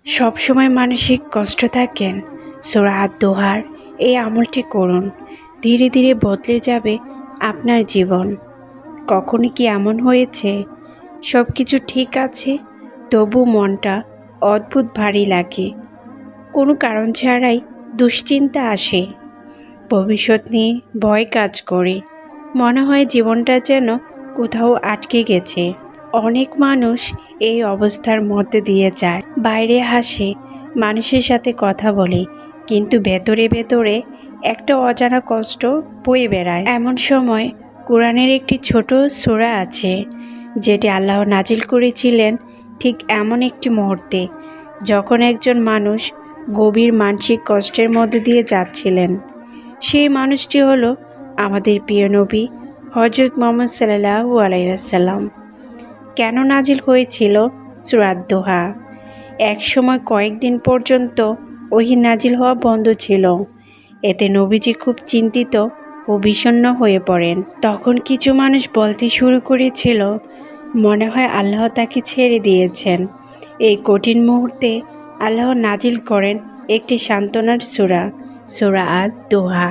সবসময় মানসিক কষ্ট থাকেন, সূরা আদ-দোহার এই আমলটি করুন। ধীরে ধীরে বদলে যাবে আপনার জীবন। কখনো কি এমন হয়েছে সব কিছু ঠিক আছে, তবু মনটা অদ্ভুত ভারী লাগে? কোনো কারণ ছাড়াই দুশ্চিন্তা আসে, ভবিষ্যৎ নিয়ে ভয় কাজ করে, মনে হয় জীবনটা যেন কোথাও আটকে গেছে। অনেক মানুষ এই অবস্থার মধ্যে দিয়ে যায়, বাইরে হাসে, মানুষের সাথে কথা বলে, কিন্তু ভেতরে ভেতরে একটা অজানা কষ্ট বয়ে বেড়ায়। এমন সময় কোরআনের একটি ছোট সূরা আছে, যেটি আল্লাহ নাজিল করেছিলেন ঠিক এমন একটি মুহূর্তে, যখন একজন মানুষ গভীর মানসিক কষ্টের মধ্যে দিয়ে যাচ্ছিলেন। সেই মানুষটি হলো আমাদের প্রিয় নবী হযরত মুহাম্মদ সাল্লাল্লাহু আলাইহি ওয়াসাল্লাম। কেন নাজিল হয়েছিল সূরা আদ-দোহা? এক সময় কয়েকদিন পর্যন্ত ওহী নাজিল হওয়া বন্ধ ছিল। এতে নবীজি খুব চিন্তিত ও বিষণ্ণ হয়ে পড়েন। তখন কিছু মানুষ বলতে শুরু করেছিল, মনে হয় আল্লাহ তাকে ছেড়ে দিয়েছেন। এই কঠিন মুহূর্তে আল্লাহ নাজিল করেন একটি সান্ত্বনার সূরা, সূরা আদ-দোহা।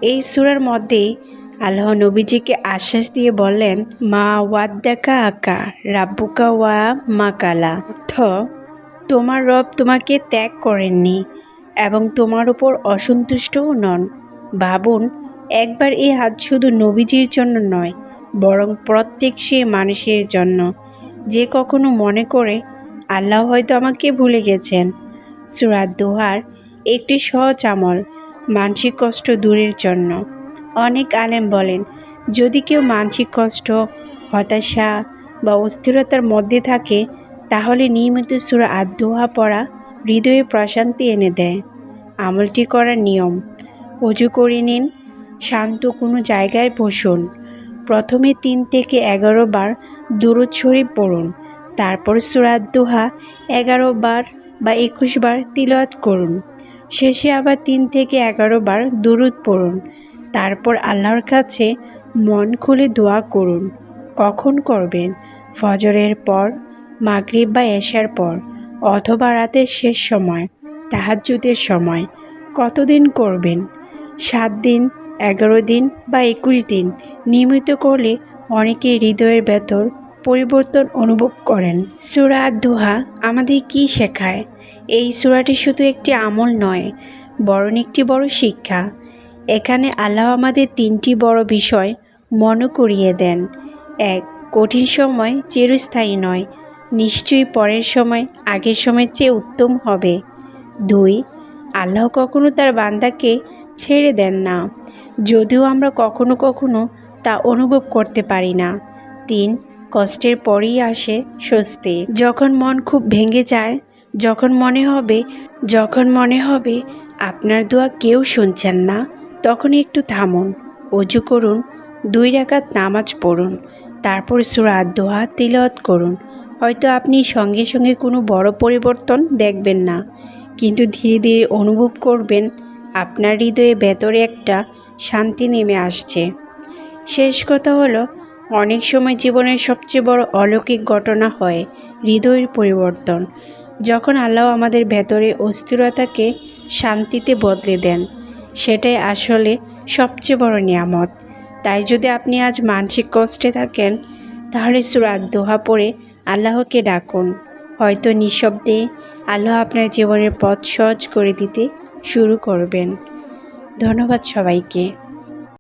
এই সূরার মধ্যেই আল্লাহ নবীজিকে আশ্বাস দিয়ে বললেন, মা ওয়াদ্দাকা আকা রাব্বুকা ওয়া মা কালা। অর্থ, তোমার রব তোমাকে ত্যাগ করেননি এবং তোমার উপর অসন্তুষ্টও নন। ভাবুন, একবার এই হাত শুধু নবীজির জন্য নয়, বরং প্রত্যেক সে মানুষের জন্য যে কখনো মনে করে আল্লাহ হয়তো আমাকে ভুলে গেছেন। সূরা আদ-দোহার একটি সহজ আমল মানসিক কষ্ট দূরের জন্য। অনেক আলেম বলেন, যদি কেউ মানসিক কষ্ট, হতাশা বা অস্থিরতার মধ্যে থাকে, তাহলে নিয়মিত সূরা আদ-দোহা পড়া হৃদয়ে প্রশান্তি এনে দেয়। আমলটি করার নিয়ম: ওযু করে নিন, শান্ত কোনো জায়গায় বসুন। প্রথমে 3 থেকে 11 বার দুরূদ শরীফ পড়ুন। তারপর সূরা আদ-দোহা 11 বার বা 21 বার তিলাওয়াত করুন। শেষে আবার 3 থেকে 11 বার দুরূদ পড়ুন। তারপর আল্লাহর কাছে মন খুলে দোয়া করুন। কখন করবেন? ফজরের পর, মাগরিব বা এশার পর, অথবা রাতের শেষ সময়, তাহাজ্জুদের সময়। কতদিন করবেন? 7 দিন, 11 দিন বা 21 দিন। নিয়মিত করলে অনেকেই হৃদয়ের ভেতর পরিবর্তন অনুভব করেন। সূরা আদ-দোহা আমাদের কি শেখায়? এই সূরাটি শুধু একটি আমল নয়, বরং একটি বড় শিক্ষা। এখানে আল্লাহ আমাদের 3টি বড় বিষয় মনে করিয়ে দেন। 1. কঠিন সময় চিরস্থায়ী নয়, নিশ্চয়ই পরের সময় আগের সময়ের চেয়ে উত্তম হবে। 2. আল্লাহ কখনো তার বান্দাকে ছেড়ে দেন না, যদিও আমরা কখনো কখনো তা অনুভব করতে পারি না। 3. কষ্টের পরেই আসে স্বস্তি। যখন মন খুব ভেঙে যায়, যখন মনে হবে আপনার দোয়া কেউ শুনছেন না, তখন একটু থামুন, ওযু করুন, 2 রাকাত নামাজ পড়ুন, তারপর সূরা আদ-দোহা তিলাওয়াত করুন। হয়তো আপনি সঙ্গে সঙ্গে কোনো বড় পরিবর্তন দেখবেন না, কিন্তু ধীরে ধীরে অনুভব করবেন আপনার হৃদয়ে ভেতরে একটা শান্তি নেমে আসছে। শেষ কথা হলো, অনেক সময় জীবনের সবচেয়ে বড় অলৌকিক ঘটনা হয় হৃদয়ের পরিবর্তন। যখন আল্লাহ আমাদের ভেতরে অস্থিরতাকে শান্তিতে বদলে দেন, সেটাই আসলে সবচেয়ে বড় নিয়ামত। তাই যদি আপনি আজ মানসিক কষ্টে থাকেন, তাহলে সূরা আদ-দোহা পড়ে আল্লাহকে ডাকুন। হয়তো নিঃশব্দে আল্লাহ আপনার জীবনের পথ সহজ করে দিতে শুরু করবেন। ধন্যবাদ সবাইকে।